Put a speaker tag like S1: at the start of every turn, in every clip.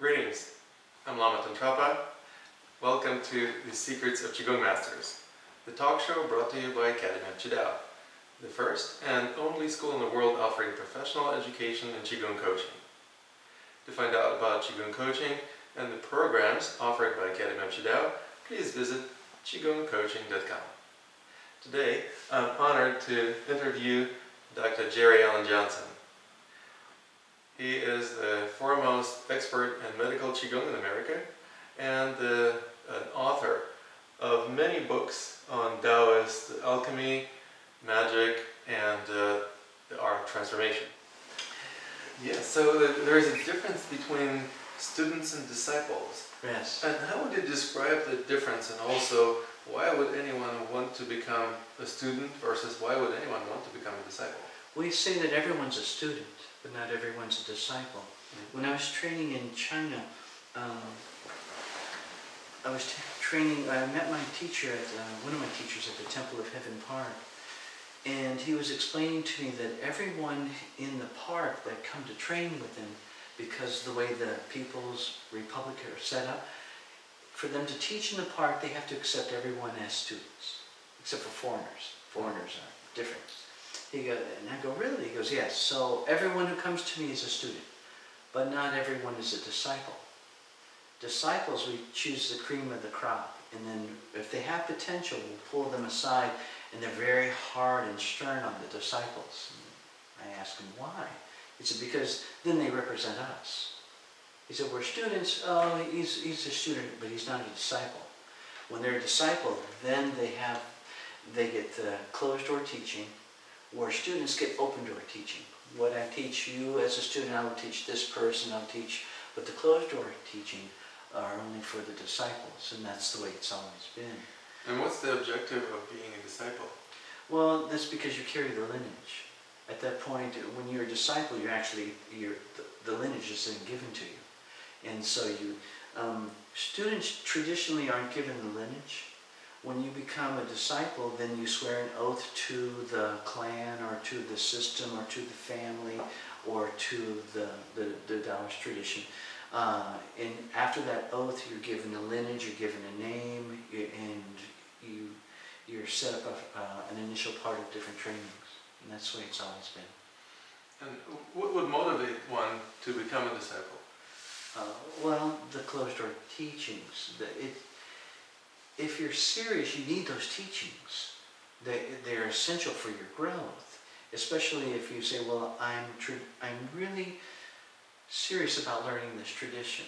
S1: Greetings, I'm Lama Tantrapa. Welcome to the Secrets of Qigong Masters, the talk show brought to you by Academy of Qidao, the first and only school in the world offering professional education in Qigong coaching. To find out about Qigong coaching and the programs offered by Academy of Qidao, please visit qigongcoaching.com. Today, I'm honored to interview Dr. Jerry Allen Johnson. He is the foremost expert in medical Qigong in America and an author of many books on Taoist alchemy, magic, and the art of transformation. Yes, so there is a difference between students and disciples.
S2: Yes.
S1: And how would you describe the difference, and also why would anyone want to become a student versus why would anyone want to become a disciple?
S2: We say that everyone's a student, but not everyone's a disciple. When I was training in China, I met my teacher one of my teachers at the Temple of Heaven Park, and he was explaining to me that everyone in the park that come to train with him, because the way the People's Republic are set up, for them to teach in the park, they have to accept everyone as students, except for foreigners. Foreigners are different. He goes, and I go, really? He goes, yes. So everyone who comes to me is a student, but not everyone is a disciple. Disciples, we choose the cream of the crop, and then if they have potential, we'll pull them aside, and they're very hard and stern on the disciples. And I ask him why. He said, because then they represent us. He said, we're students. Oh, he's a student, but he's not a disciple. When they're a disciple, then they get the closed door teaching, where students get open door teaching. What I teach you as a student, I will teach this person, I'll teach, but the closed door teaching are only for the disciples, and that's the way it's always been.
S1: And what's the objective of being a disciple?
S2: Well, that's because you carry the lineage. At that point, when you're a disciple, the lineage is then given to you. And so students traditionally aren't given the lineage. When you become a disciple, then you swear an oath to the clan or to the system or to the family or to the Taoist tradition. And after that oath, you're given a lineage, you're given a name, and you're set up an initial part of different trainings. And that's the way it's always been.
S1: And what would motivate one to become a disciple?
S2: Well, the closed door teachings. If you're serious, you need those teachings. They're essential for your growth, especially if you say, well, I'm really serious about learning this tradition.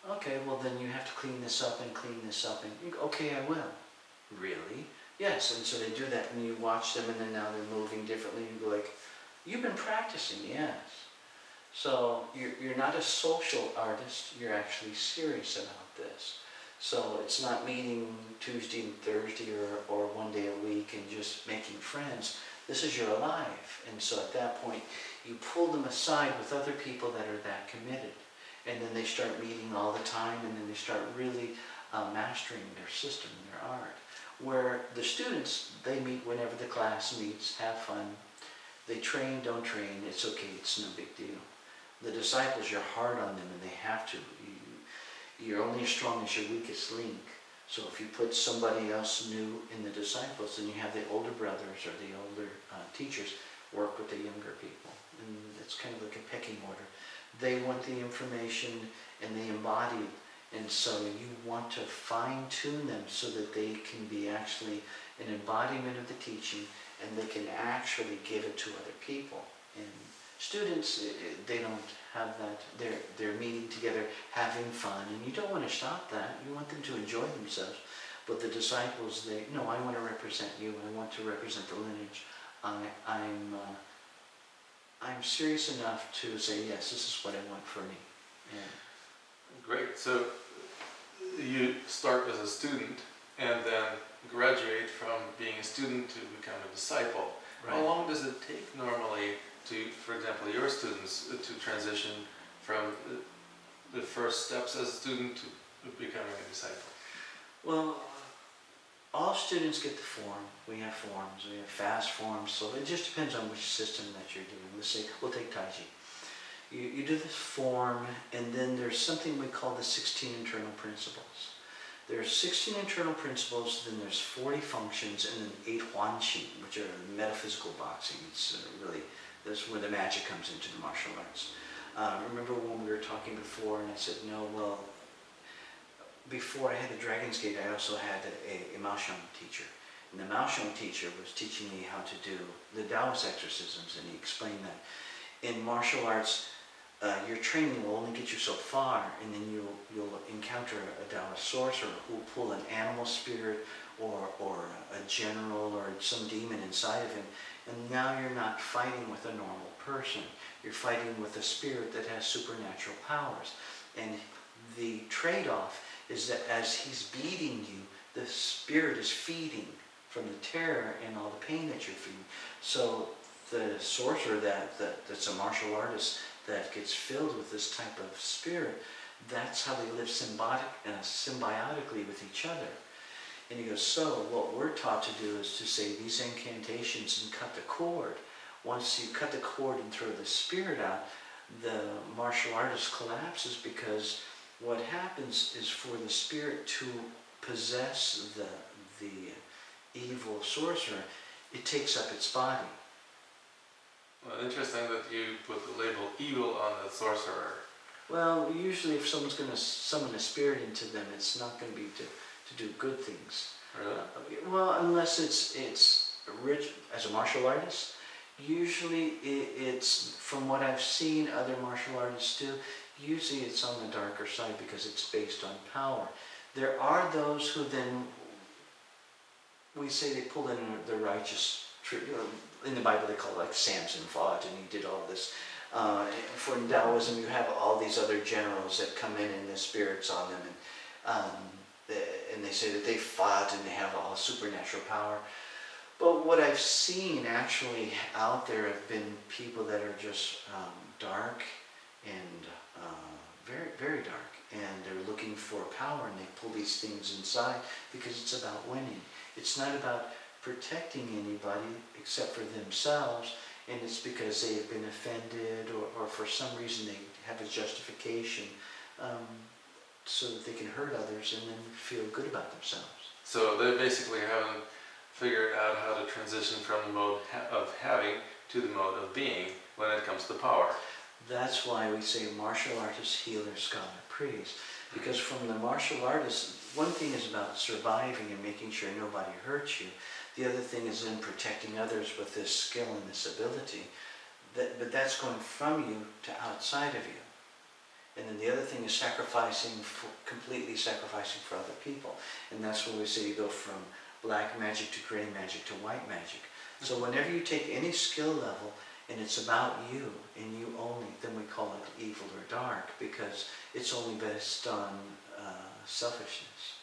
S2: Okay, well then you have to clean this up and clean this up. And you go, okay, I will. Really? Yes. And so they do that, and you watch them, and then now they're moving differently. You go like, you've been practicing, yes. So you're not a social artist. You're actually serious about this. So it's not meeting Tuesday and Thursday or one day a week and just making friends. This is your life. And so at that point, you pull them aside with other people that are that committed. And then they start meeting all the time, and then they start really mastering their system and their art. Where the students, they meet whenever the class meets, have fun. They train, don't train, it's okay, it's no big deal. The disciples, you're hard on them, and they have to. You're only as strong as your weakest link. So if you put somebody else new in the disciples, then you have the older brothers or the older teachers work with the younger people. And it's kind of like a pecking order. They want the information and they embody it. And so you want to fine-tune them so that they can be actually an embodiment of the teaching, and they can actually give it to other people. And students, they don't have that. They're meeting together, having fun, and you don't want to stop that. You want them to enjoy themselves. But the disciples, no, I want to represent you. I want to represent the lineage. I'm serious enough to say, yes, this is what I want for me. Yeah.
S1: Great. So you start as a student and then graduate from being a student to become a disciple. Right. How long does it take normally to, for example, your students to transition from the first steps as a student to becoming a disciple?
S2: Well, all students get the form. We have forms. We have fast forms. So it just depends on which system that you're doing. Let's say, we'll take Tai Chi. You do this form, and then there's something we call the 16 internal principles. There's 16 internal principles, then there's 40 functions, and then 8 huanqi, which are metaphysical boxing. It's really, that's where the magic comes into the martial arts. Remember when we were talking before, and I said, no, well, before I had the Dragon's Gate, I also had a Maosheng teacher. And the Maosheng teacher was teaching me how to do the Taoist exorcisms, and he explained that in martial arts, your training will only get you so far, and then you'll encounter a Taoist sorcerer who will pull an animal spirit or a general or some demon inside of him, and now you're not fighting with a normal person. You're fighting with a spirit that has supernatural powers. And the trade-off is that as he's beating you, the spirit is feeding from the terror and all the pain that you're feeling. So the sorcerer that's a martial artist that gets filled with this type of spirit, that's how they live symbiotically with each other. And he goes, so what we're taught to do is to say these incantations and cut the cord. Once you cut the cord and throw the spirit out, the martial artist collapses, because what happens is for the spirit to possess the evil sorcerer, it takes up its body.
S1: Well, interesting that you put the label evil on the sorcerer.
S2: Well, usually if someone's going to summon a spirit into them, it's not going to be to do good things.
S1: Really?
S2: Well, unless it's rich as a martial artist. Usually it's, from what I've seen other martial artists do, usually it's on the darker side because it's based on power. There are those who then, we say they pull in the righteous, in the Bible they call it like Samson fought and he did all this. For Taoism you have all these other generals that come in and the spirit's on them, and they say that they fought and they have all supernatural power. But what I've seen actually out there have been people that are just dark and very, very dark, and they're looking for power, and they pull these things inside because it's about winning. It's not about protecting anybody except for themselves, and it's because they have been offended or for some reason they have a justification so that they can hurt others and then feel good about themselves.
S1: So they basically haven't figured out how to transition from the mode of having to the mode of being when it comes to power.
S2: That's why we say martial artist, healer, scholar, priest. Because from the martial artist, one thing is about surviving and making sure nobody hurts you. The other thing is then protecting others with this skill and this ability. But that's going from you to outside of you. And then the other thing is completely sacrificing for other people. And that's when we say you go from black magic to gray magic to white magic. So whenever you take any skill level and it's about you and you only, then we call it evil or dark, because it's only based on selfishness.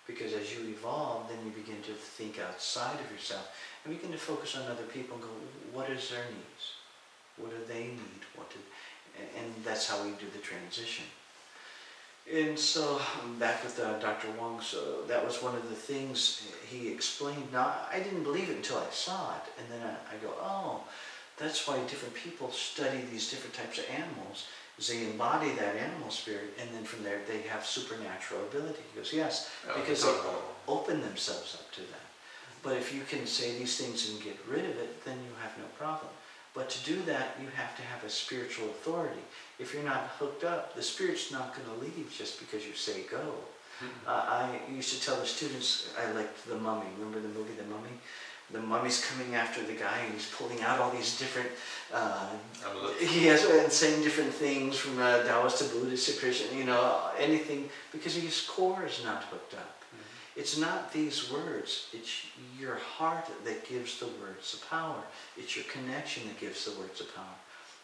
S2: Because as you evolve, then you begin to think outside of yourself and begin to focus on other people and go, what is their needs? What do they need? And that's how we do the transition. And so, back with Dr. Wong, so that was one of the things he explained. Now, I didn't believe it until I saw it. And then I go, oh, that's why different people study these different types of animals, is they embody that animal spirit, and then from there they have supernatural ability. He goes, yes, because they open themselves up to that. But if you can say these things and get rid of it, then you have no problem. But to do that, you have to have a spiritual authority. If you're not hooked up, the spirit's not going to leave just because you say go. I used to tell the students, I liked The Mummy. Remember the movie The Mummy? The mummy's coming after the guy and he's pulling out all these different, and saying different things from Taoist to Buddhist to Christian, anything, because his core is not hooked up. It's not these words, it's your heart that gives the words the power. It's your connection that gives the words the power.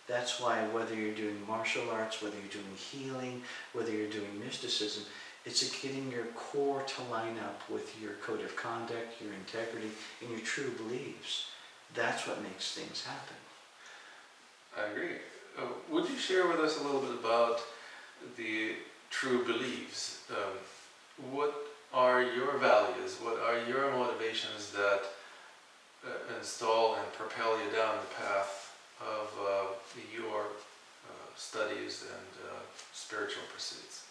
S2: That's why whether you're doing martial arts, whether you're doing healing, whether you're doing mysticism, it's getting your core to line up with your code of conduct, your integrity, and your true beliefs. That's what makes things happen.
S1: I agree. Would you share with us a little bit about the true beliefs? What are your values? What are your motivations that install and propel you down the path of your studies and spiritual pursuits?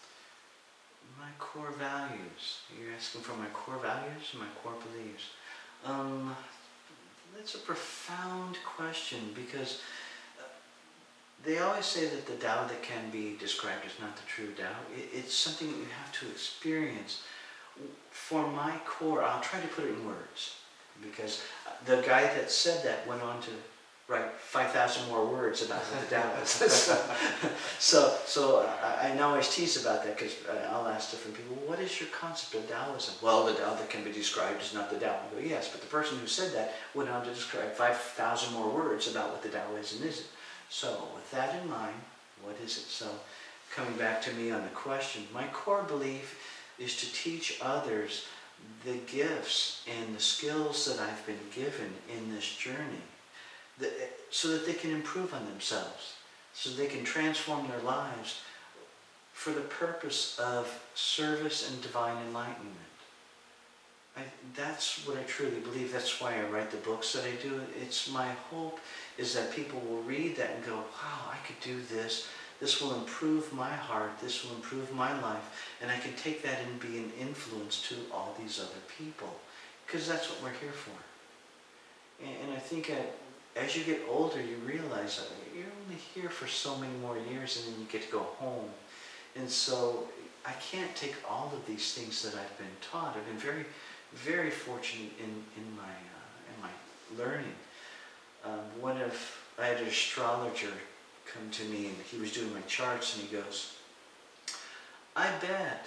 S2: My core values. You're asking for my core values and my core beliefs. Um, that's a profound question because they always say that the Tao that can be described is not the true Tao. It's something that you have to experience. For my core, I'll try to put it in words because the guy that said that went on to write 5,000 more words about what the Tao is. so I always tease about that because I'll ask different people, what is your concept of Taoism? Well, the Tao that can be described is not the Tao. I go, yes, but the person who said that went on to describe 5,000 more words about what the Tao is and isn't. So with that in mind, what is it? So coming back to me on the question, my core belief is to teach others the gifts and the skills that I've been given in this journey so that they can improve on themselves, so they can transform their lives for the purpose of service and divine enlightenment. That's what I truly believe. That's why I write the books that I do. It's my hope is that people will read that and go, wow, I could do this. This will improve my heart. This will improve my life. And I can take that and be an influence to all these other people. Because that's what we're here for. And I think as you get older, you realize that you're only here for so many more years and then you get to go home. And so I can't take all of these things that I've been taught. I've been very, very fortunate in my learning. I had an astrologer come to me and he was doing my charts and he goes, I bet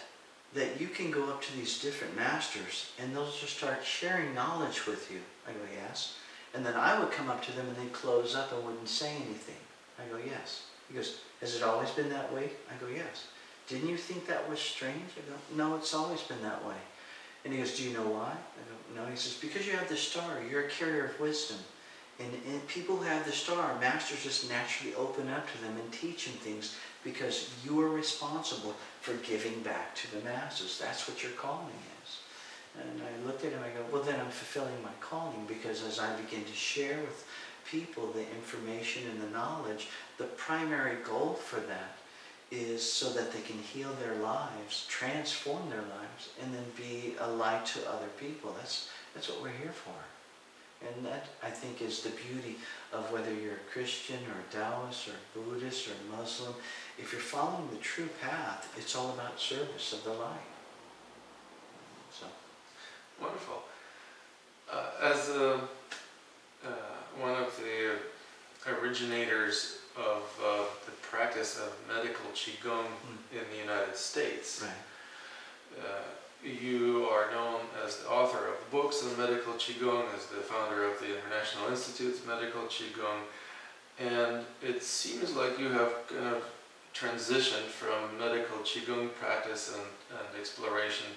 S2: that you can go up to these different masters and they'll just start sharing knowledge with you. I go, yes. And then I would come up to them and they'd close up and wouldn't say anything. I go, yes. He goes, has it always been that way? I go, yes. Didn't you think that was strange? I go, no, it's always been that way. And he goes, do you know why? I go, no. He says, because you have the star. You're a carrier of wisdom. And people who have the star, masters just naturally open up to them and teach them things because you are responsible for giving back to the masses. That's what your calling is. And I looked at him, I go, well then I'm fulfilling my calling because as I begin to share with people the information and the knowledge, the primary goal for that is so that they can heal their lives, transform their lives, and then be a light to other people. That's what we're here for. And that, I think, is the beauty of whether you're a Christian or a Taoist or Buddhist or Muslim. If you're following the true path, it's all about service of the light. So.
S1: Wonderful. As one of the originators of the practice of medical Qigong in the United States,
S2: Right.
S1: You are known as the author of books on medical Qigong, as the founder of the International Institute of Medical Qigong, and it seems like you have kind of transitioned from medical Qigong practice and exploration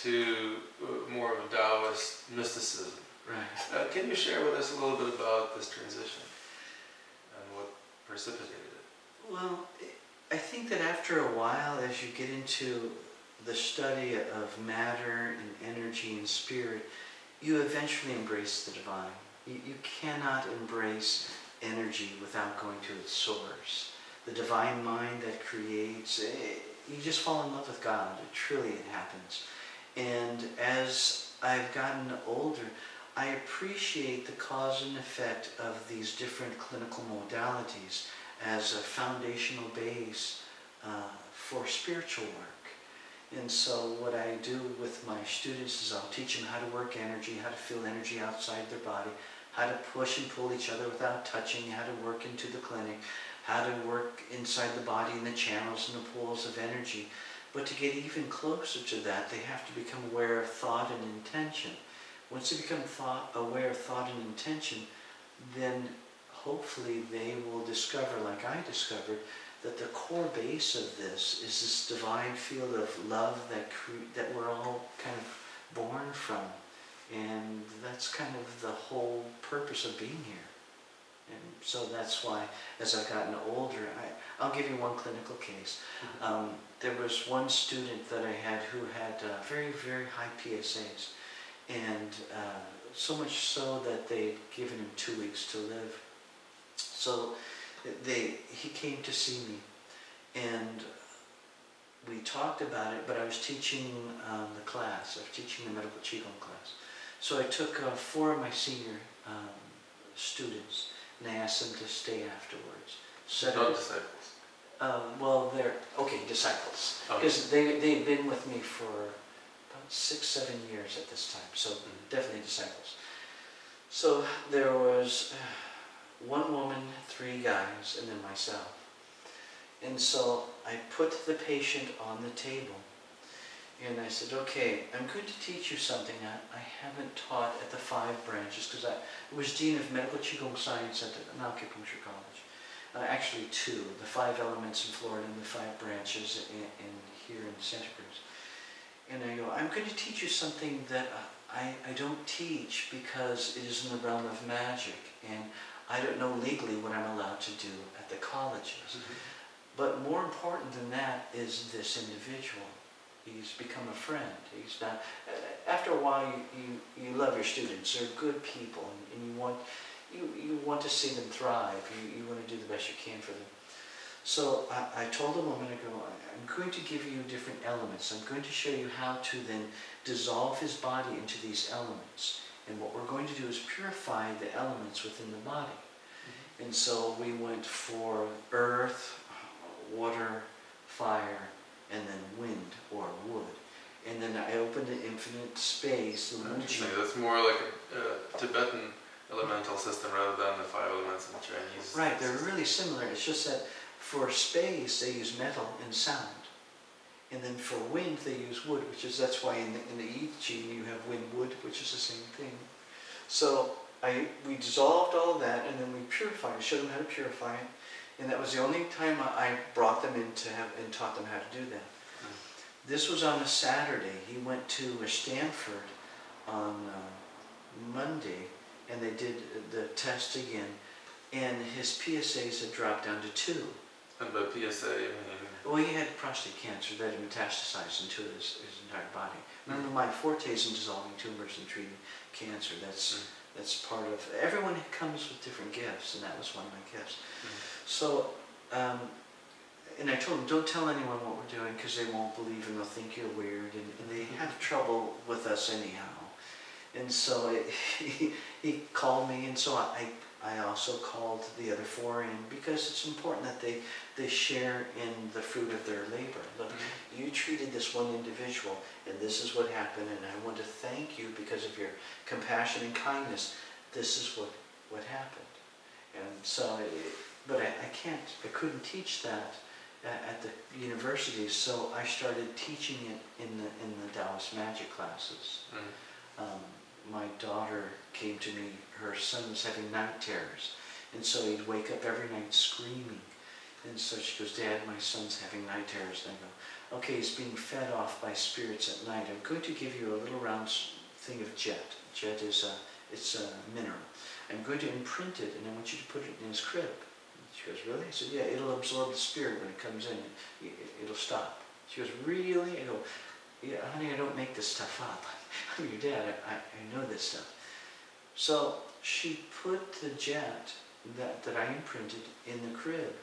S1: to more of a Taoist mysticism.
S2: Right.
S1: Can you share with us a little bit about this transition and what precipitated it?
S2: Well, I think that after a while, as you get into the study of matter and energy and spirit, you eventually embrace the divine. You cannot embrace energy without going to its source. The divine mind that creates, you just fall in love with God. It happens. And as I've gotten older, I appreciate the cause and effect of these different clinical modalities as a foundational base for spiritual work. And so what I do with my students is I'll teach them how to work energy, how to feel energy outside their body, how to push and pull each other without touching, how to work into the clinic, how to work inside the body in the channels and the pools of energy. But to get even closer to that, they have to become aware of thought and intention. Once they become aware of thought and intention, then hopefully they will discover, like I discovered, that the core base of this is this divine field of love that we're all kind of born from. And that's kind of the whole purpose of being here. And so that's why, as I've gotten older, I'll give you one clinical case. There was one student that I had who had very, very high PSAs. And so much so that they'd given him 2 weeks to live. So he came to see me, And we talked about it, but I was teaching the class. I was teaching the medical Qigong class. So I took 4 of my senior students, and I asked them to stay afterwards.
S1: Not disciples.
S2: Well, they're, okay, disciples.
S1: Okay.
S2: Because they've been with me for about 6-7 years at this time, so definitely disciples. So there was 1 woman, 3 guys, and then myself. And so I put the patient on the table, and I said, okay, I'm going to teach you something I haven't taught at the 5 branches, because I was Dean of Medical Qigong Science at an acupuncture college. Actually 2, the 5 elements in Florida and the 5 branches in here in Santa Cruz. And I go, I'm going to teach you something that I don't teach because it is in the realm of magic, and I don't know legally what I'm allowed to do at the colleges. But more important than that is this individual. He's become a friend. He's not. After a while, you love your students. They're good people, and you want to see them thrive. You want to do the best you can for them. So I told the woman, I go, I'm going to give you different elements. I'm going to show you how to then dissolve his body into these elements. And what we're going to do is purify the elements within the body. And so we went for earth, water, fire, and then wind or wood. And then I opened the infinite space, the
S1: Interesting. That's more like a Tibetan elemental system rather than the 5 elements in the Chinese.
S2: Right, they're really similar. It's just that for space they use metal and sound. And then for wind they use wood, that's why in the I Ching you have wind, wood, which is the same thing. So we dissolved all of that, and then we purified, showed them how to purify it. And that was the only time I brought them in and taught them how to do that. This was on a Saturday. He went to Stanford on Monday, and they did the test again, and his PSAs had dropped down to 2.
S1: And by PSA, I mean...
S2: Well, he had prostate cancer that had metastasized into his entire body. Remember my fortes in dissolving tumors and treating cancer. That's part of... Everyone comes with different gifts, and that was one of my gifts. So, and I told them, don't tell anyone what we're doing because they won't believe and they'll think you're weird, and they have trouble with us anyhow. And so he called me, and so I also called the other 4 in because it's important that they share in the fruit of their labor. Look, you treated this one individual, and this is what happened, and I want to thank you because of your compassion and kindness. This is what happened. And so, but I couldn't teach that at the university, so I started teaching it in the Taoist magic classes. My daughter came to me, her son was having night terrors, and so he'd wake up every night screaming. And so she goes, Dad, my son's having night terrors. And I go, okay, he's being fed off by spirits at night. I'm going to give you a little round thing of jet. Jet is it's a mineral. I'm going to imprint it, and I want you to put it in his crib. She goes, really? I said, yeah, it'll absorb the spirit when it comes in. It'll stop. She goes, really? I go, yeah, honey, I don't make this stuff up. I'm your dad. I know this stuff. So she put the jet that I imprinted in the crib,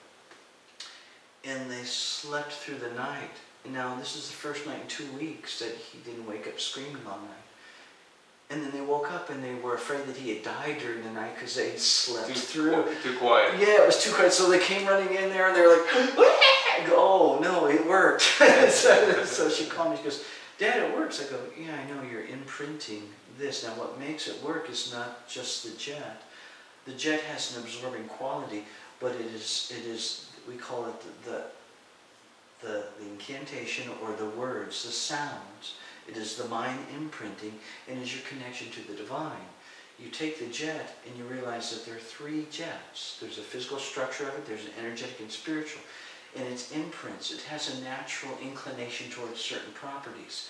S2: and they slept through the night. And now this is the first night in 2 weeks that he didn't wake up screaming all night. And then they woke up and they were afraid that he had died during the night because they slept through.
S1: Too quiet.
S2: Yeah, it was too quiet. So they came running in there and they were like, I go, oh no, it worked. so she called me, she goes, Dad, it works. I go, yeah, I know, you're imprinting this. Now what makes it work is not just the jet. The jet has an absorbing quality, but it is we call it the incantation or the words, the sounds. It is the mind imprinting, and is your connection to the divine. You take the jet and you realize that there are 3 jets. There's a physical structure of it, there's an energetic and spiritual. And it's imprints. It has a natural inclination towards certain properties.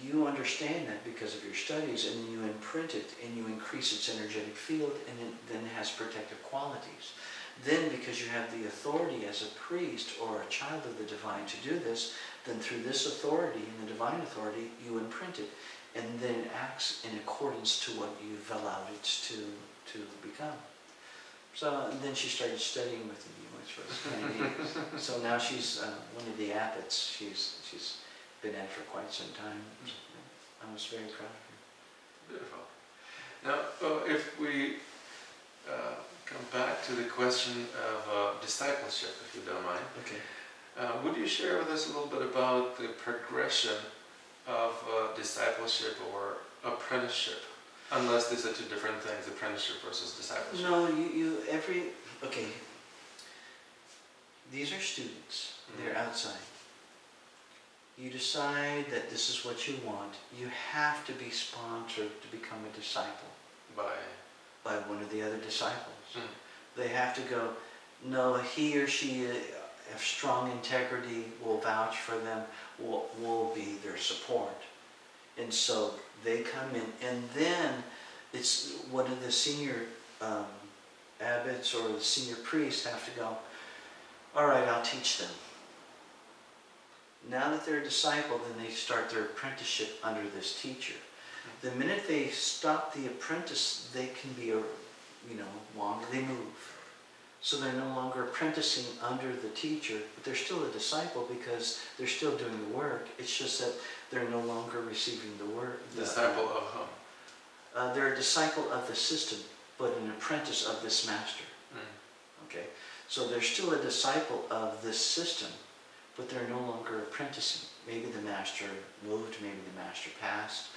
S2: You understand that because of your studies, and then you imprint it and you increase its energetic field, and it then has protective qualities. Then, because you have the authority as a priest or a child of the divine to do this, then through this authority and the divine authority, you imprint it, and then it acts in accordance to what you've allowed it to become. So and then she started studying with me, which was kind of neat. So now she's one of the abbots. She's been at it for quite some time. I was very proud of her.
S1: Beautiful. Now, if we come back to the question of discipleship, if you don't mind,
S2: Okay.
S1: would you share with us a little bit about the progression of discipleship or apprenticeship? Unless these are two different things, apprenticeship versus discipleship.
S2: No, okay. These are students. They're outside. You decide that this is what you want. You have to be sponsored to become a disciple. By one of the other disciples. They have to go, no, he or she have strong integrity, will vouch for them, will be their support. And so they come in, and then it's one of the senior abbots or the senior priests have to go, all right, I'll teach them. Now that they're a disciple, then they start their apprenticeship under this teacher. The minute they stop the apprentice, they can be, longer, they move. So they're no longer apprenticing under the teacher, but they're still a disciple because they're still doing the work. It's just that they're no longer receiving the work.
S1: Disciple of whom?
S2: They're a disciple of the system, but an apprentice of this master. Okay? So they're still a disciple of this system, but they're no longer apprenticing. Maybe the master moved, maybe the master passed,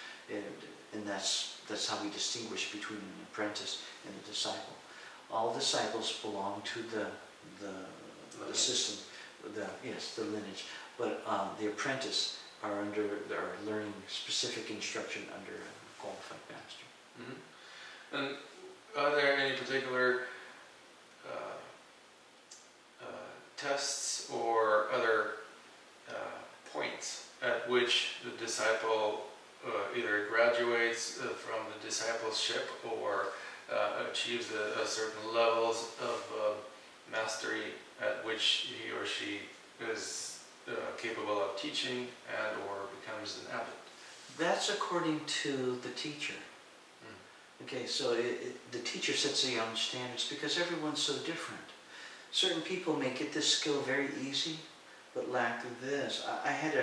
S2: and that's how we distinguish between an apprentice and a disciple. All disciples belong to the system, the lineage, but the apprentice are learning specific instruction under a qualified master.
S1: And are there any particular tests or other points at which the disciple either graduates from the discipleship or achieves a certain levels of mastery at which he or she is capable of teaching and or becomes an abbot?
S2: That's according to the teacher. Okay, so the teacher sets their own standards because everyone's so different. Certain people may get this skill very easy, but lack this. I had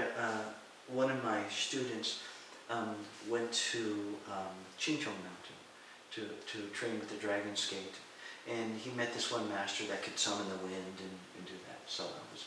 S2: one of my students went to Qigong Mountain to train with the dragon's gate, and he met this one master that could summon the wind and do that. So I was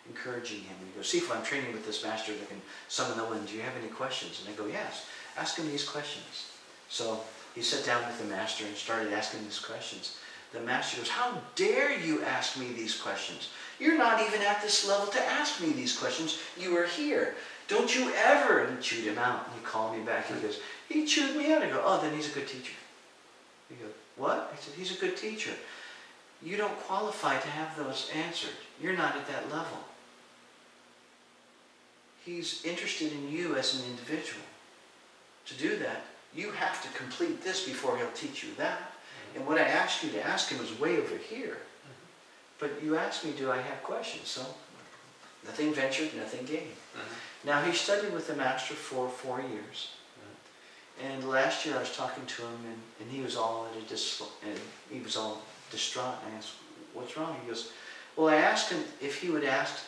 S2: encouraging him. He goes, Sifu, I'm training with this master that can summon the wind. Do you have any questions? And I go, yes, ask him these questions. So he sat down with the master and started asking these questions. The master goes, how dare you ask me these questions? You're not even at this level to ask me these questions. You are here. Don't you ever, and he chewed him out. And he called me back. He goes, he chewed me out. I go, oh, then he's a good teacher. He goes, what? I said, he's a good teacher. You don't qualify to have those answered. You're not at that level. He's interested in you as an individual. To do that, you have to complete this before he'll teach you that. And what I asked you to ask him was way over here. But you asked me, do I have questions? So, nothing ventured, nothing gained. Now, he studied with the master for 4 years. And last year I was talking to him, and he was all he was all distraught. I asked, what's wrong? He goes, well, I asked him if he would ask,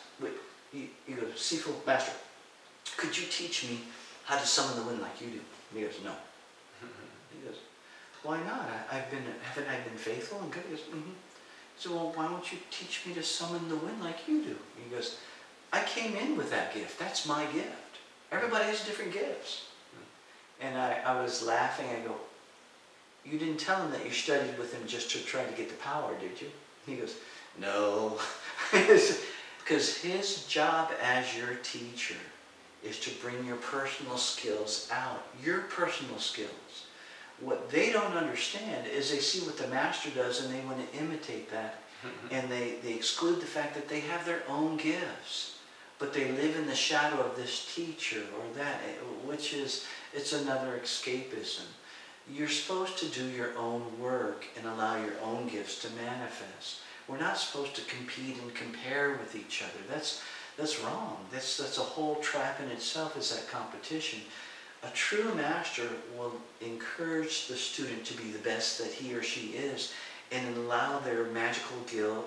S2: he goes, Sifu, master, could you teach me how to summon the wind like you do? And he goes, no. He goes, why not? Haven't I been faithful and good? He goes, So, well, why don't you teach me to summon the wind like you do? He goes, I came in with that gift. That's my gift. Everybody has different gifts. And I was laughing. I go, you didn't tell him that you studied with him just to try to get the power, did you? He goes, no. Because his job as your teacher is to bring your personal skills out. Your personal skills. What they don't understand is they see what the master does and they want to imitate that. And they exclude the fact that they have their own gifts. But they live in the shadow of this teacher or that, which is, it's another escapism. You're supposed to do your own work and allow your own gifts to manifest. We're not supposed to compete and compare with each other. That's wrong. That's a whole trap in itself, is that competition. A true master will encourage the student to be the best that he or she is and allow their magical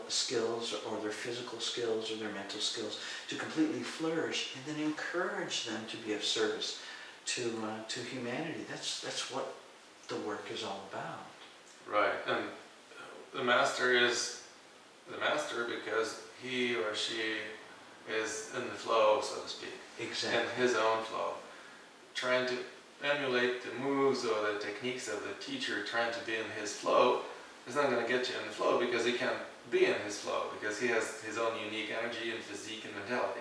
S2: skills or their physical skills or their mental skills to completely flourish, and then encourage them to be of service to humanity. That's what the work is all about.
S1: Right, and the master is the master because he or she is in the flow, so to speak,
S2: Exactly.
S1: in his own flow, trying to emulate the moves or the techniques of the teacher, trying to be in his flow is not going to get you in the flow, because he can't be in his flow because he has his own unique energy and physique and mentality.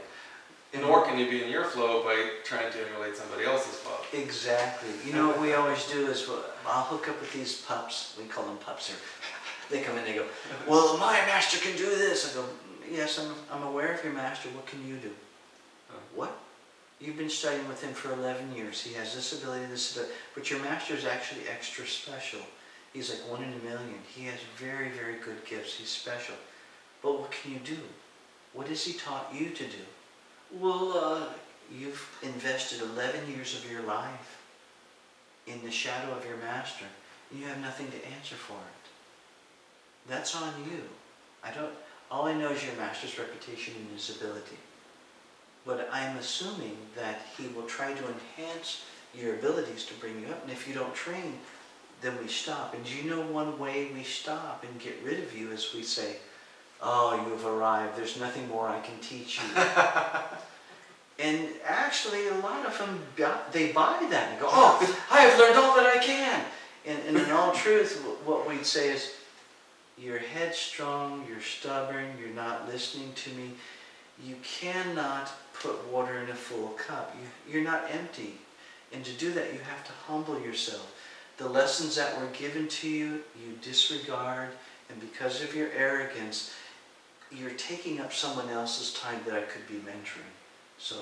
S1: Nor can you be in your flow by trying to emulate somebody else's flow.
S2: Exactly. You know what we always do is, I'll hook up with these pups. We call them pups here. They come in, they go, well, my master can do this. I go, yes, I'm aware of your master. What can you do? What? You've been studying with him for 11 years. He has this ability, but your master is actually extra special. He's like 1 in a million. He has very, very good gifts. He's special. But what can you do? What has he taught you to do? Well, you've invested 11 years of your life in the shadow of your master, and you have nothing to answer for it. That's on you. All I know is your master's reputation and his ability. But I'm assuming that he will try to enhance your abilities to bring you up, and if you don't train, then we stop. And do you know one way we stop and get rid of you is we say, oh, you've arrived, there's nothing more I can teach you. And actually, a lot of them, they buy that and go, oh, I have learned all that I can. And in all truth, what we'd say is, you're headstrong, you're stubborn, you're not listening to me. You cannot put water in a full cup. You're not empty. And to do that, you have to humble yourself. The lessons that were given to you, you disregard, and because of your arrogance, you're taking up someone else's time that I could be mentoring. So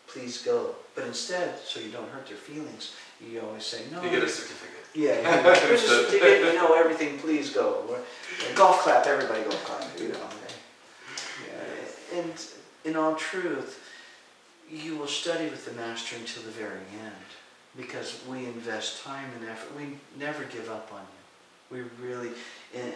S2: please go. But instead, so you don't hurt their feelings, you always say, no.
S1: You get a certificate.
S2: Yeah, here's a certificate, you know everything, please go. Golf clap, everybody golf clap, you know. Yeah. And in all truth, you will study with the master until the very end, because we invest time and effort. We never give up on you. We really,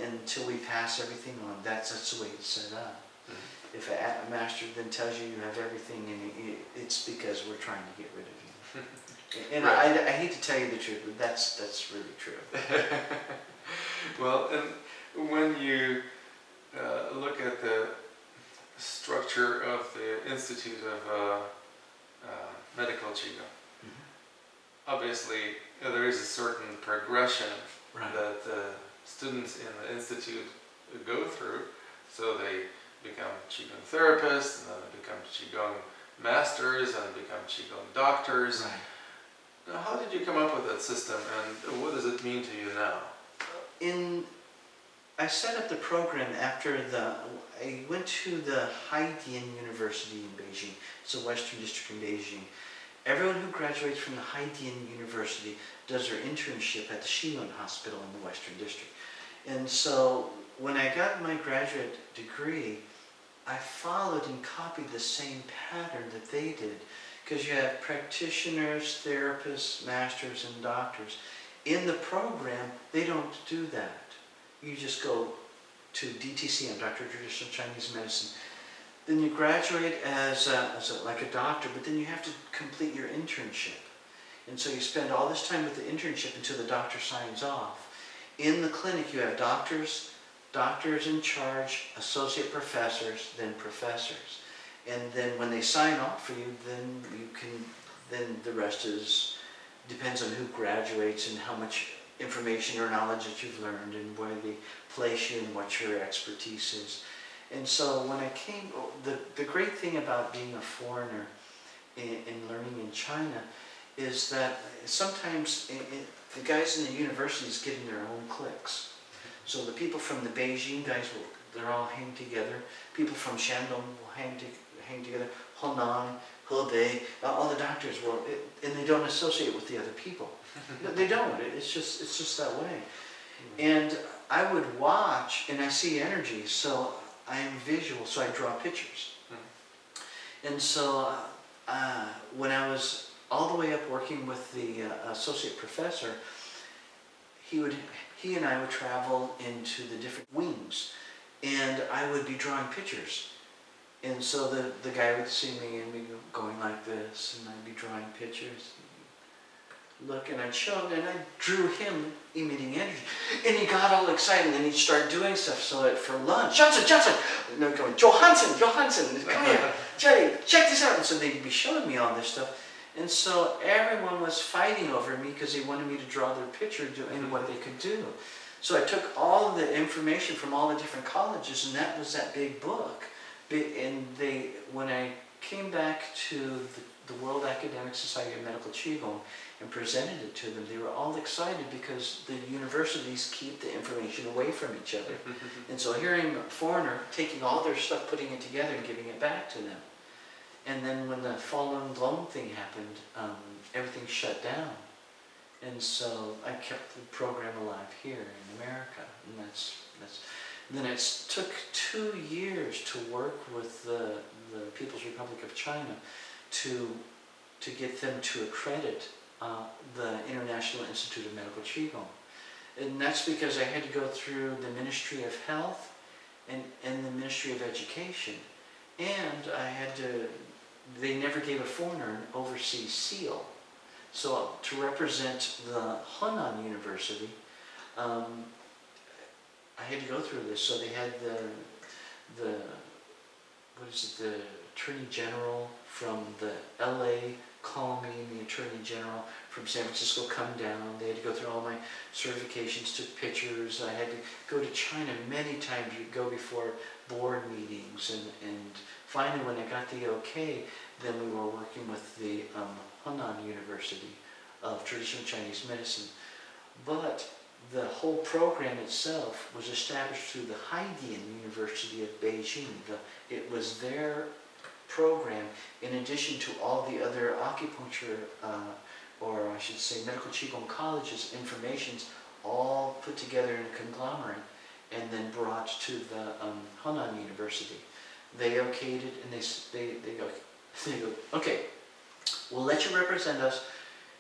S2: until we pass everything on, that's the way it's set up. Mm-hmm. If a master then tells you you have everything, and it's because we're trying to get rid of you. And right. I hate to tell you the truth, but that's really true.
S1: Well, and when you look at the structure of the Institute of Medical Qigong, mm-hmm. obviously there is a certain progression right. that the students in the Institute go through. So they become Qigong therapists, and then they become Qigong masters, and they become Qigong doctors. Right. Now, how did you come up with that system, and what does it mean to you now?
S2: I set up the program after I went to the Haidian University in Beijing. It's a Western district in Beijing. Everyone who graduates from the Haidian University does their internship at the Qigong Hospital in the Western district. And so when I got my graduate degree, I followed and copied the same pattern that they did. Because you have practitioners, therapists, masters, and doctors. In the program, they don't do that. You just go to DTCM, Doctor of Traditional Chinese Medicine. Then you graduate as like a doctor, but then you have to complete your internship. And so you spend all this time with the internship until the doctor signs off. In the clinic, you have doctors in charge, associate professors, then professors. And then when they sign off for you, then the rest depends on who graduates and how much information or knowledge that you've learned and where they place you and what your expertise is. And so when I came, the great thing about being a foreigner in learning in China is that sometimes the guys in the universities get in their own cliques. So the people from the Beijing guys, they're all hang together. People from Shandong will hang together. Honan, Hebei, all the doctors will, and they don't associate with the other people. They don't. It's just that way. And I would watch, and I see energy, so I am visual, so I draw pictures. And so when I was all the way up working with the associate professor, he and I would travel into the different wings, and I would be drawing pictures. And so the guy would see me and be going like this, and I'd be drawing pictures. Look, and I'd show him, and I drew him emitting energy. And he got all excited, and he'd start doing stuff. So for lunch, Johnson, no, going, Johansson, come here, Jerry, check this out. And so they'd be showing me all this stuff. And so everyone was fighting over me because they wanted me to draw their picture doing what they could do. So I took all the information from all the different colleges, and that was that big book. And when I came back to the World Academic Society of Medical Qigong and presented it to them, they were all excited because the universities keep the information away from each other. And so hearing a foreigner taking all their stuff, putting it together and giving it back to them. And then when the Falun Gong thing happened, everything shut down. And so I kept the program alive here in America. And then it took 2 years to work with the People's Republic of China to get them to accredit the International Institute of Medical Qigong. And that's because I had to go through the Ministry of Health and the Ministry of Education. And they never gave a foreigner an overseas seal. So to represent the Hunan University, I had to go through this. So they had the Attorney General from the LA call me, and the Attorney General from San Francisco come down. They had to go through all my certifications, took pictures. I had to go to China many times, go before board meetings, and finally when I got the okay, then we were working with the Hunan University of Traditional Chinese Medicine. But the whole program itself was established through the Haidian University of Beijing. It was their program in addition to all the other acupuncture, or I should say medical Qigong colleges, informations all put together in a conglomerate and then brought to the Hunan University. They okayed it, and they go, okay, we'll let you represent us,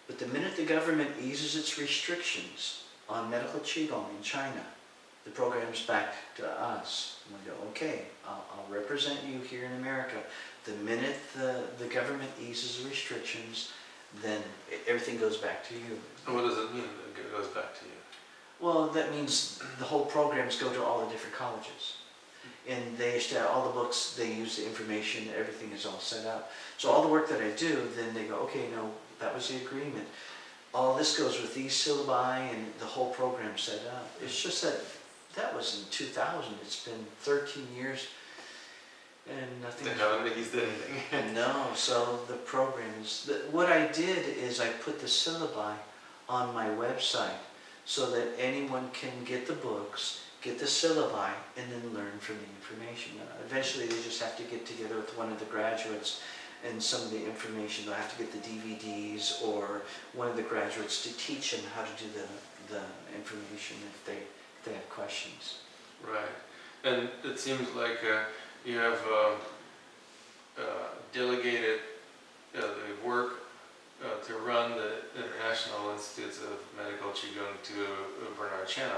S2: but the minute the government eases its restrictions on medical Qigong in China, the program's back to us. And we go, okay, I'll represent you here in America. The minute the government eases the restrictions, then everything goes back to you.
S1: And what does it mean that it goes back to you?
S2: Well, that means the whole programs go to all the different colleges. And they all the books, they use the information, everything is all set up. So all the work that I do, then they go, okay, no, that was the agreement. All this goes with these syllabi and the whole program set up. It's just that was in 2000. It's been 13 years and nothing.
S1: They haven't eased anything.
S2: No, so the program is, what I did is I put the syllabi on my website so that anyone can get the books, get the syllabi, and then learn from the information. Eventually they just have to get together with one of the graduates and some of the information. They'll have to get the DVDs or one of the graduates to teach them how to do the information if they have questions.
S1: Right. And it seems like you have delegated the work to run the International Institutes of Medical Qigong to Bernard Chan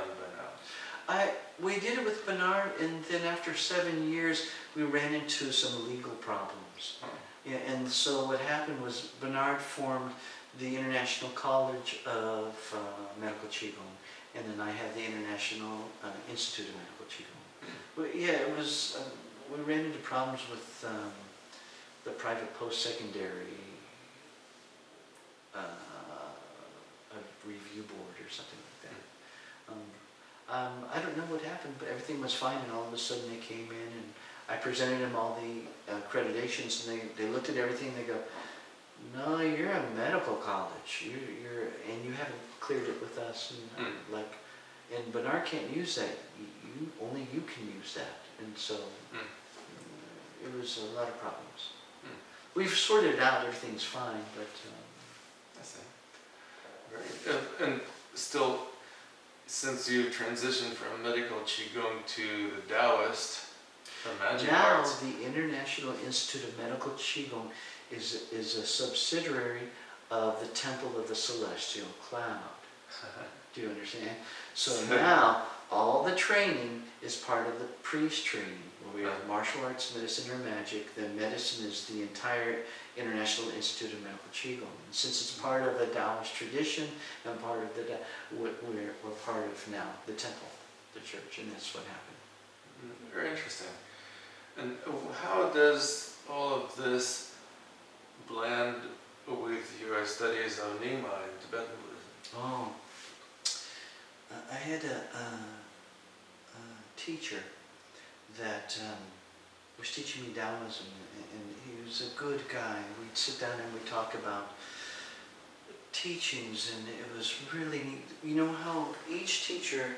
S1: by now.
S2: We did it with Bernard, and then after 7 years we ran into some legal problems.
S1: Oh.
S2: Yeah, and so what happened was Bernard formed the International College of Medical Qigong, and then I had the International Institute of Medical Qigong. But yeah, it was, we ran into problems with the private post-secondary review board or something like that. I don't know what happened, but everything was fine, and all of a sudden they came in and I presented them all the accreditations, and they looked at everything. They go, "No, you're a medical college. And you haven't cleared it with us." And and Bernard can't use that. Only you can use that. And so it was a lot of problems. We've sorted it out. Everything's fine, but.
S1: I see. Very. And still, since you transitioned from medical Qigong to the Taoist.
S2: Now the International Institute of Medical Qigong is a subsidiary of the Temple of the Celestial Cloud. Do you understand? So now, all the training is part of the priest training, where we have martial arts, medicine, or magic. Then medicine is the entire International Institute of Medical Qigong. And since it's part of the Taoist tradition and part of we're part of now the temple, the church, and that's what happened.
S1: Very interesting. And how does all of this blend with your studies of Nyingma in Tibetan Buddhism?
S2: Oh, I had a teacher that was teaching me Taoism, and he was a good guy. We'd sit down and we'd talk about teachings, and it was really neat. You know how each teacher,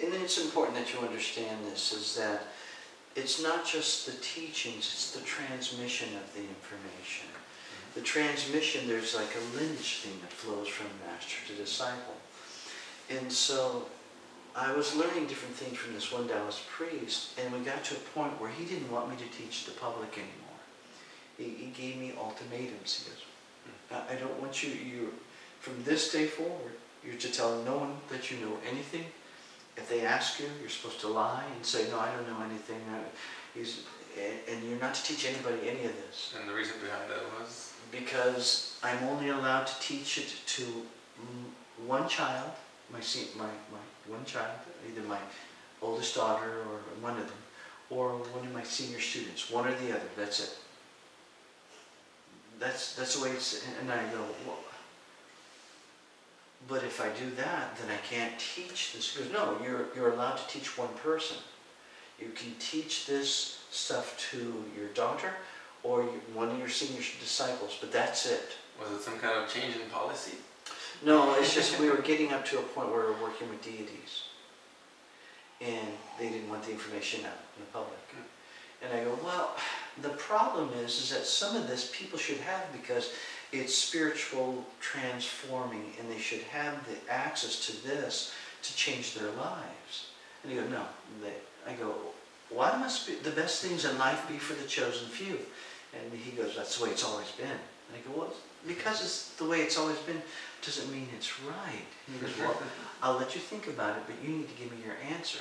S2: and it's important that you understand this, is that it's not just the teachings, it's the transmission of the information. The transmission, there's like a lineage thing that flows from master to disciple. And so I was learning different things from this one Taoist priest, and we got to a point where he didn't want me to teach the public anymore. He gave me ultimatums. He goes, I don't want you, from this day forward, you're to tell no one that you know anything. If they ask you, you're supposed to lie and say, no, I don't know anything. And you're not to teach anybody any of this.
S1: And the reason behind that was?
S2: Because I'm only allowed to teach it to one child, my one child, either my oldest daughter or one of them, or one of my senior students, one or the other, that's it. That's the way it's, and I go, well, but if I do that, then I can't teach this. He goes, no, you're allowed to teach one person. You can teach this stuff to your daughter or one of your senior disciples, but that's it.
S1: Was it some kind of change in policy?
S2: No, it's just we were getting up to a point where we were working with deities. And they didn't want the information out in the public. And I go, well, the problem is that some of this people should have because it's spiritual transforming, and they should have the access to this to change their lives. And he goes, no. I go, why must the best things in life be for the chosen few? And he goes, that's the way it's always been. And I go, well, because it's the way it's always been doesn't mean it's right. And he goes, well, I'll let you think about it, but you need to give me your answer.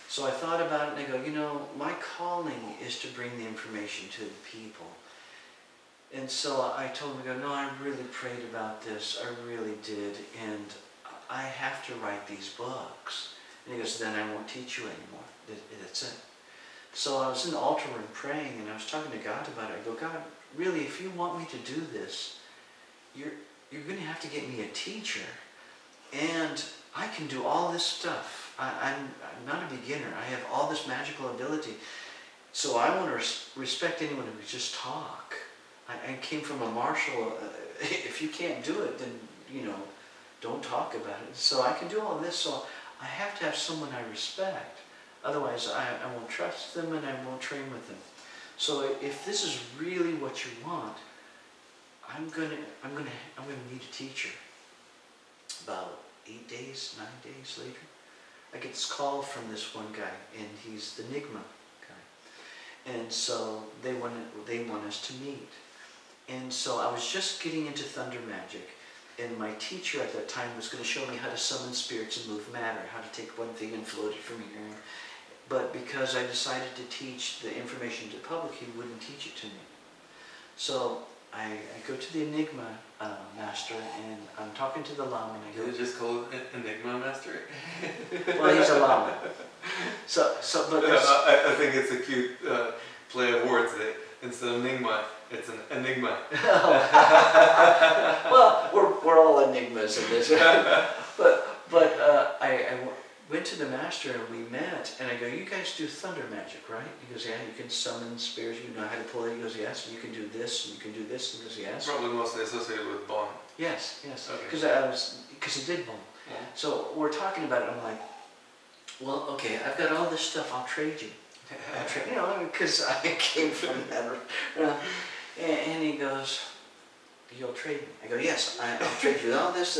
S2: So I thought about it, and I go, you know, my calling is to bring the information to the people. And so I told him, I go, no, I really prayed about this. I really did. And I have to write these books. And he goes, then I won't teach you anymore. That's it. So I was in the altar room praying, and I was talking to God about it. I go, God, really, if you want me to do this, you're going to have to get me a teacher. And I can do all this stuff. I'm not a beginner. I have all this magical ability. So I want to respect anyone who can just talk. I came from a martial. If you can't do it, then, you know, don't talk about it. So I can do all this, so I have to have someone I respect. Otherwise, I won't trust them and I won't train with them. So if this is really what you want, I'm gonna need a teacher. About 9 days later, I get this call from this one guy, and he's the Nyingma guy. And so they want us to meet. And so I was just getting into thunder magic, and my teacher at that time was going to show me how to summon spirits and move matter, how to take one thing and float it from here. But because I decided to teach the information to the public, he wouldn't teach it to me. So I go to the Enigma master, and I'm talking to the Lama, and I go,
S1: Did it just call it Enigma Master?
S2: well, he's a Lama. But
S1: I think it's a cute play of words. Instead of Nyingma, it's an enigma.
S2: Well, we're all enigmas in this. But I went to the master and we met, and I go, you guys do thunder magic, right? He goes, yeah, you can summon spirits, you know how to pull it. He goes, yes, and you can do this, and you can do this. He goes, yes.
S1: Probably mostly associated with Bon.
S2: Yes. Because
S1: Okay.
S2: he did Bon.
S1: Yeah.
S2: So we're talking about it, I'm like, well, okay, I've got all this stuff, I'll trade you. You know, because I came from that. And he goes, you'll trade me. I go, yes, I'll trade you all this,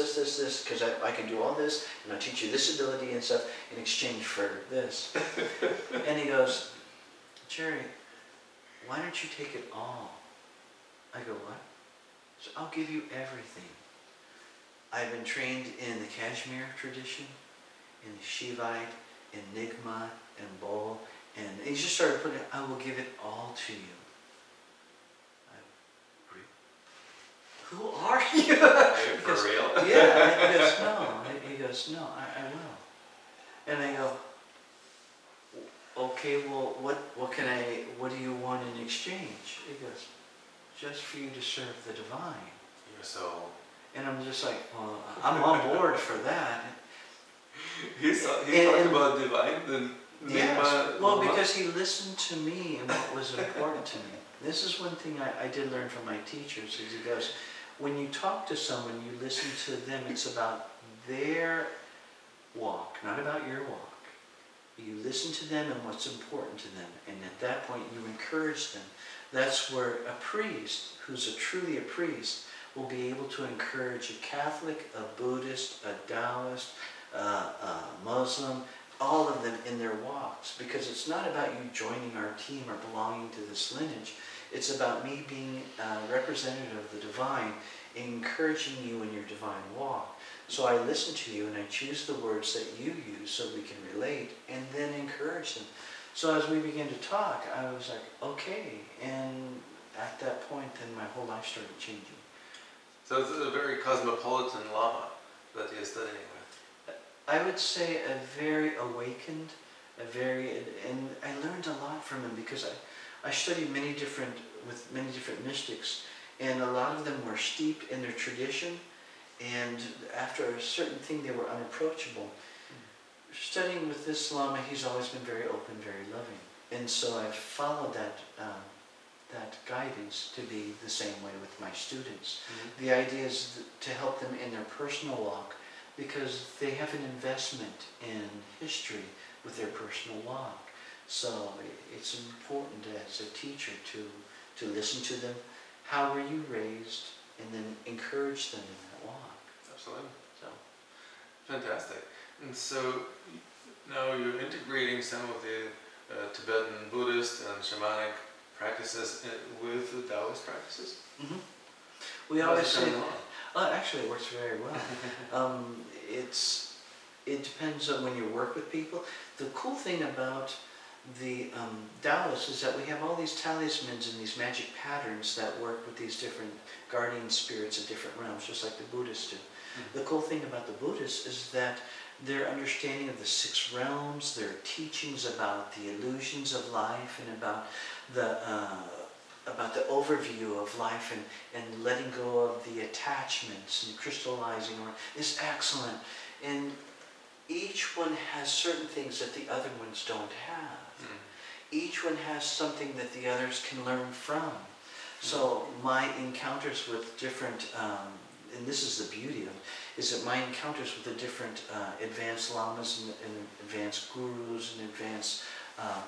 S2: because I can do all this, and I'll teach you this ability and stuff in exchange for this. And he goes, Jerry, why don't you take it all? I go, what? So I'll give you everything. I've been trained in the Kashmir tradition, in Shivite, Enigma, and Bowl, and he just started putting, I will give it all to you. Who are you?
S1: For real?
S2: Yeah, he goes, no. He goes, no, I will. And I go, okay, well, what do you want in exchange? He goes, just for you to serve the divine.
S1: You're so...
S2: And I'm just like, well, I'm on board for that.
S1: He talked about divine, then
S2: Yes, well, because he listened to me and what was important to me. This is one thing I did learn from my teachers, is he goes, when you talk to someone, you listen to them, it's about their walk, not about your walk. You listen to them and what's important to them, and at that point you encourage them. That's where a priest, who's truly a priest, will be able to encourage a Catholic, a Buddhist, a Taoist, a Muslim, all of them in their walks. Because it's not about you joining our team or belonging to this lineage. It's about me being a representative of the divine, encouraging you in your divine walk. So I listen to you and I choose the words that you use so we can relate, and then encourage them. So as we began to talk, I was like, okay. And at that point, then my whole life started changing.
S1: So it's a very cosmopolitan Lama that you're studying with.
S2: I would say a very awakened, and I learned a lot from him, because I studied with many different mystics, and a lot of them were steeped in their tradition, and after a certain thing they were unapproachable. Studying with this Lama, he's always been very open, very loving, and so I've followed that guidance to be the same way with my students. Mm-hmm. The idea is to help them in their personal walk, because they have an investment in history with their personal walk. So it's important as a teacher to listen to them. How were you raised? And then encourage them in that walk.
S1: Absolutely.
S2: So
S1: fantastic. And so now you're integrating some of the Tibetan Buddhist and shamanic practices with the Taoist practices?
S2: Mm-hmm. We always say, actually it works very well. It depends on when you work with people. The cool thing about the Taoists is that we have all these talismans and these magic patterns that work with these different guardian spirits of different realms, just like the Buddhists do. Mm-hmm. The cool thing about the Buddhists is that their understanding of the 6 realms, their teachings about the illusions of life, and about the overview of life, and letting go of the attachments and crystallizing is excellent. And each one has certain things that the other ones don't have. Mm. Each one has something that the others can learn from. So my encounters with different, and this is the beauty of it, is that my encounters with the different advanced lamas and advanced gurus and advanced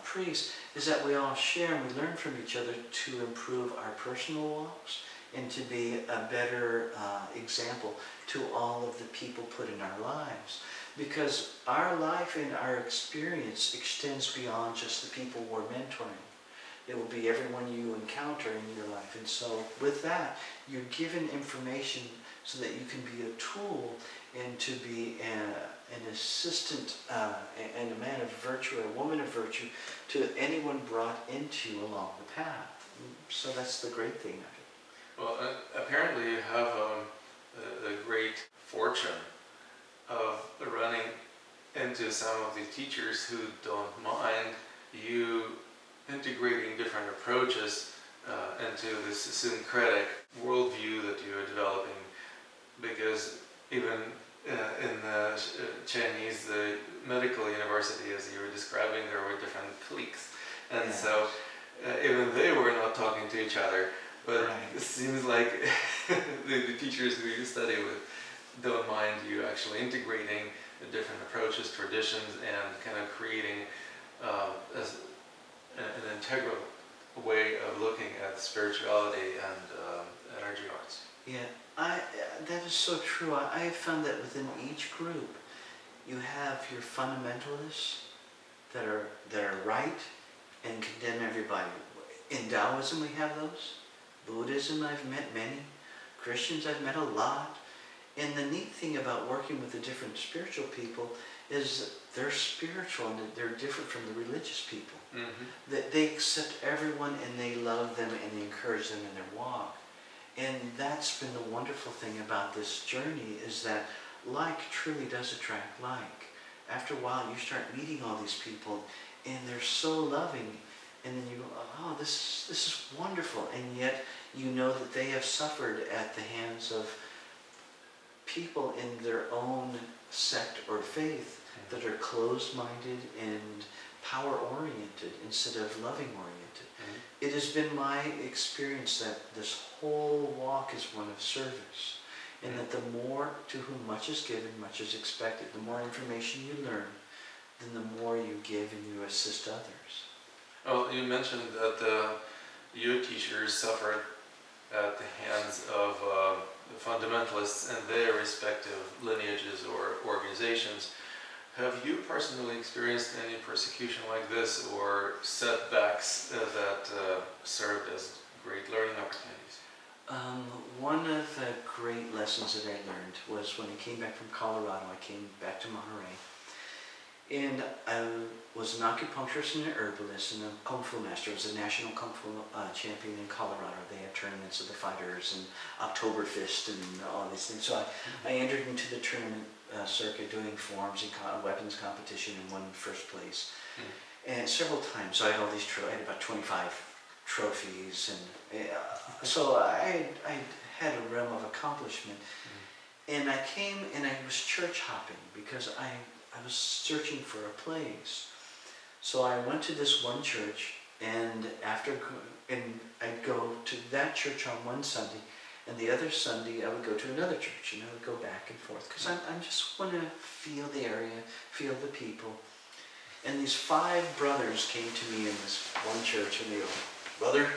S2: priests, is that we all share and we learn from each other to improve our personal walks and to be a better example to all of the people put in our lives. Because our life and our experience extends beyond just the people we're mentoring. It will be everyone you encounter in your life. And so with that, you're given information so that you can be a tool and to be an assistant and a man of virtue or a woman of virtue to anyone brought into you along the path. So that's the great thing of it.
S1: Well, apparently you have a great fortune of running into some of the teachers who don't mind you integrating different approaches into this syncretic worldview that you are developing, because even in the Chinese, the medical university, as you were describing, there were different cliques, and
S2: yes.
S1: So even they were not talking to each other, but right. It seems like the teachers who you study with don't mind you actually integrating the different approaches, traditions, and kind of creating as an integral way of looking at spirituality and energy arts.
S2: Yeah, that is so true. I have found that within each group, you have your fundamentalists that are right and condemn everybody. In Taoism, we have those. Buddhism, I've met many. Christians, I've met a lot. And the neat thing about working with the different spiritual people is they're spiritual and they're different from the religious people. That they accept everyone and they love them and they encourage them in their walk. And that's been the wonderful thing about this journey, is that like truly does attract like. After a while you start meeting all these people and they're so loving, and then you go, oh, this is wonderful. And yet you know that they have suffered at the hands of people in their own sect or faith that are closed-minded and power-oriented instead of loving-oriented. It has been my experience that this whole walk is one of service, and that the more to whom much is given, much is expected. The more information you learn, then the more you give and you assist others.
S1: Well, you mentioned that your teachers suffered at the hands of the fundamentalists and their respective lineages or organizations. Have you personally experienced any persecution like this or setbacks that served as great learning opportunities?
S2: One of the great lessons that I learned was when I came back from Colorado. I came back to Monterey, and I was an acupuncturist and an herbalist and a Kung Fu master. I was a national Kung Fu champion in Colorado. They had tournaments of the fighters and Oktoberfest and all these things. So I entered into the tournament circuit doing forms and weapons competition and won first place. And several times. So I had all these, I had about 25 trophies, and so I had a realm of accomplishment. And I came and I was church hopping because I was searching for a place. So I went to this one church, and I'd go to that church on one Sunday, and the other Sunday I would go to another church, and I would go back and forth because I just want to feel the area, feel the people. And these 5 brothers came to me in this one church, and they go, "Brother,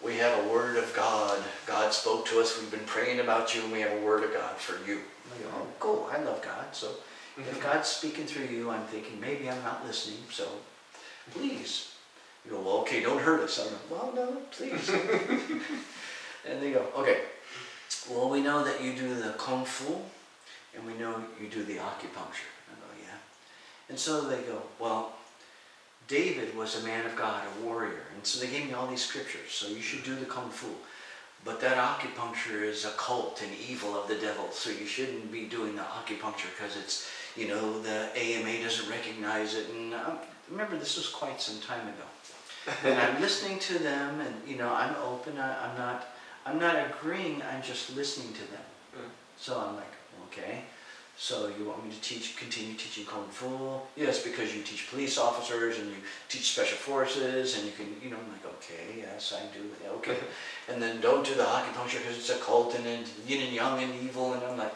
S2: we have a word of God. God spoke to us. We've been praying about you, and we have a word of God for you." I go, "Oh, cool. I love God. So if God's speaking through you, I'm thinking maybe I'm not listening. So please." You go, "Well, okay, don't hurt us." I'm like, "Well, no, please." And they go, "Okay. Well, we know that you do the Kung Fu, and we know you do the acupuncture." I go, "Yeah." And so they go, "Well, David was a man of God, a warrior, and so they gave me all these scriptures. So you should do the Kung Fu. But that acupuncture is a cult and evil of the devil, so you shouldn't be doing the acupuncture because it's, you know, the AMA doesn't recognize it." And remember, this was quite some time ago. And I'm listening to them, and you know, I'm open. I'm not agreeing. I'm just listening to them. So I'm like, "Okay. So you want me to continue teaching Kung Fu?" "Yes, because you teach police officers and you teach special forces and you can, you know." I'm like, "Okay, yes, I do. Yeah, okay." "And then don't do the acupuncture because it's a cult and then yin and yang and evil." And I'm like,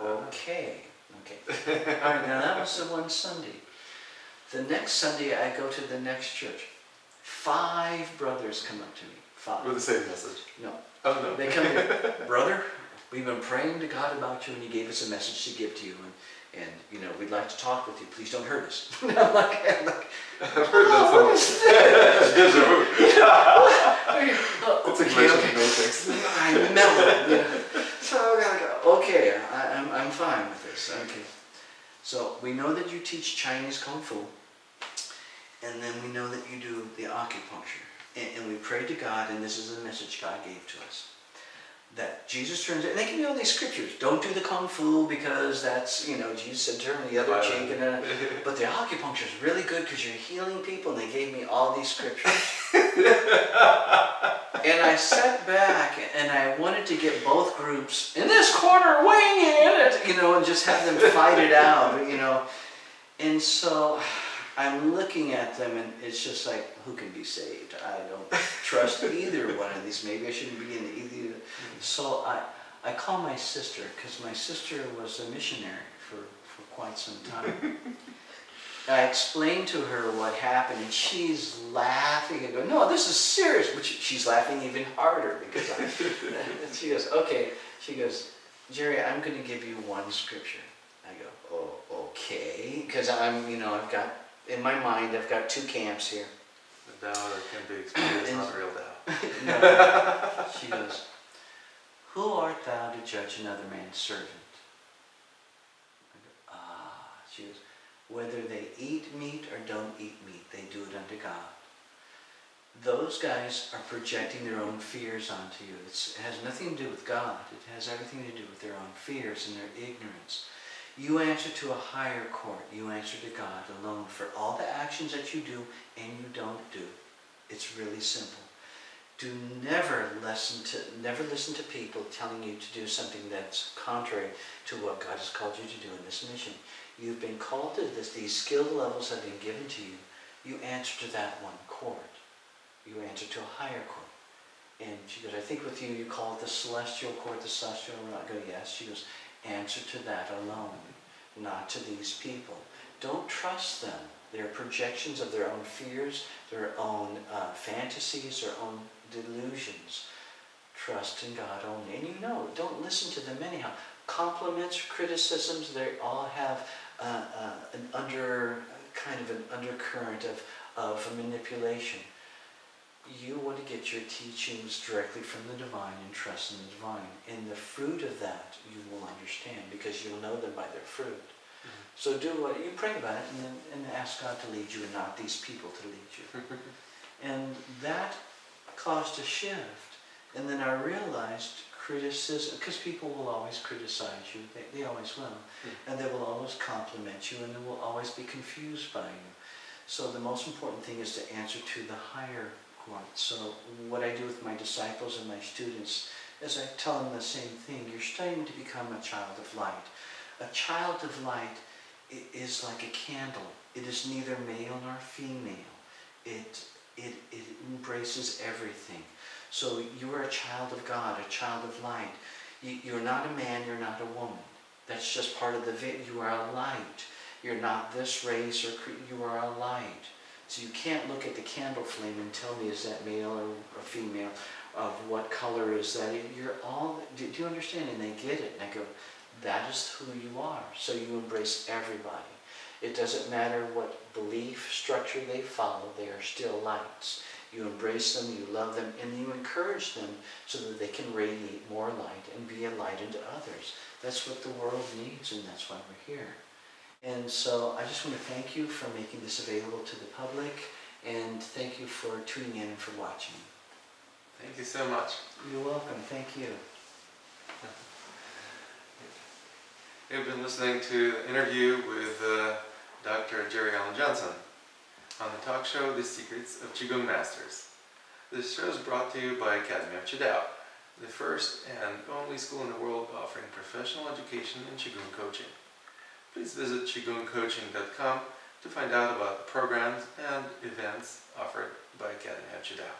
S2: okay. All right, now that was the one Sunday. The next Sunday I go to the next church. 5 brothers come up to me. 5.
S1: With the same message?
S2: No.
S1: Oh, no?
S2: They come here, "Brother, we've been praying to God about you, and He gave us a message to give to you, and you know, we'd like to talk with you. Please don't hurt us." I'm like,
S1: I've heard that so much. Déjà vu. It's a glitch in the Matrix.
S2: I melted. You know. So I gotta go, "Okay, I'm fine with this." Okay. "So we know that you teach Chinese Kung Fu, and then we know that you do the acupuncture. And we prayed to God, and this is the message God gave to us. That Jesus turns it," and they give me all these scriptures. "Don't do the Kung Fu because that's, you know, Jesus said turn the other cheek. But the acupuncture is really good because you're healing people." And they gave me all these scriptures. And I sat back and I wanted to get both groups in this corner weighing in, you know, and just have them fight it out, you know. And so I'm looking at them, and it's just like, who can be saved? I don't trust either one of these. Maybe I shouldn't be in either. So I call my sister, because my sister was a missionary for quite some time. I explained to her what happened, and she's laughing and going, "No, this is serious." But she's laughing even harder because she goes, "Okay." She goes, "Jerry, I'm going to give you one scripture." I go, "Oh, okay," because I've got, in my mind, I've got 2 camps here.
S1: The Tao that can be experienced, not real Tao.
S2: No. She goes, Who art thou to judge another man's servant? I go, ah, she goes, whether they eat meat or don't eat meat, they do it unto God. Those guys are projecting their own fears onto you. It has nothing to do with God. It has everything to do with their own fears and their ignorance. You answer to a higher court. You answer to God alone for all the actions that you do and you don't do. It's really simple. Do never listen to people telling you to do something that's contrary to what God has called you to do in this mission. You've been called to this. These skill levels have been given to you. You answer to that one court. You answer to a higher court. And she goes, I think with you, you call it the celestial court, the celestial realm. I go, yes. She goes, answer to that alone, not to these people. Don't trust them. They're projections of their own fears, their own fantasies, their own delusions. Trust in God only. And you know, don't listen to them anyhow. Compliments, criticisms, they all have an undercurrent of a manipulation. You want to get your teachings directly from the divine and trust in the divine. And the fruit of that you will understand because you'll know them by their fruit. Mm-hmm. So do what you pray about it and ask God to lead you and not these people to lead you. And that caused a shift. And then I realized criticism, because people will always criticize you, they always will. Mm-hmm. And they will always compliment you and they will always be confused by you. So the most important thing is to answer to the higher court. So what I do with my disciples and my students is I tell them the same thing. You're starting to become a child of light. A child of light is like a candle. It is neither male nor female. It embraces everything. So you are a child of God, a child of light. You're not a man, you're not a woman. That's just part of you are a light. You're not this race or you are a light. So you can't look at the candle flame and tell me is that male or female, of what color is that. You're all, do you understand? And they get it. And I go, that is who you are. So you embrace everybody. It doesn't matter what belief structure they follow, they are still lights. You embrace them, you love them, and you encourage them so that they can radiate more light and be a light unto others. That's what the world needs, and that's why we're here. And so I just want to thank you for making this available to the public, and thank you for tuning in and for watching.
S1: Thank you so much.
S2: You're welcome. Thank you.
S1: You've been listening to an interview with Dr. Jerry Allen Johnson on the talk show The Secrets of Qigong Masters. This show is brought to you by Academy of Qidao, the first and only school in the world offering professional education in Qigong coaching. Please visit qigongcoaching.com to find out about the programs and events offered by Academy of Qidao.